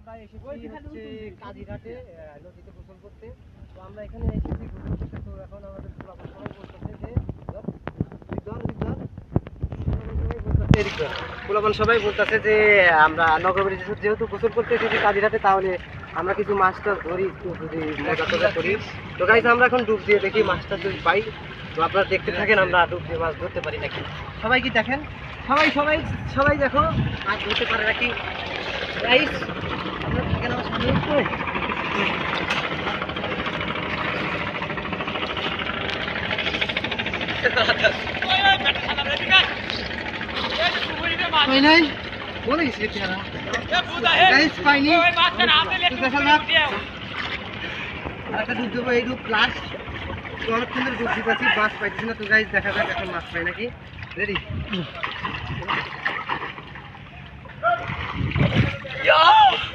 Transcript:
আমরা এসেছি হচ্ছে কাজিঘাটে নদীতে গোসল করতে। তো আমরা এখানে এসেছি গোসল করতে। তো এখন আমাদের সবাই বলতেছে যে পোলাপান সবাই বলতেছে যে আমরা নগরবাড়ি যেহেতু গোসল করতে এসেছি কাজিঘাটে, তাহলে আমরা কিছু মাছ টাছ ধরি, একটু যদি মজা টজা করি। তো গাইস আমরা এখন ডুব দিয়ে দেখি মাছটা যদি পাই। তো আপনারা দেখতে থাকেন আমরা ডুব দিয়ে মাছ ধরতে পারি নাকি। সবাই কি দেখেন, সবাই সবাই সবাই দেখো মাছ ধরতে পারে নাকি গাইস। আপনারা থাকেন আমার সামনে একটু। নাই বলে গেছি পাইনি একটা ডুব দেবো, এই ডুব লাস্ট। তো অনেকক্ষণ ধরে ডুব দিতে পারছি, মাছ পাইছি না। তো গাইস দেখা যাক এখন মাছ পাই নাকি। রেডি।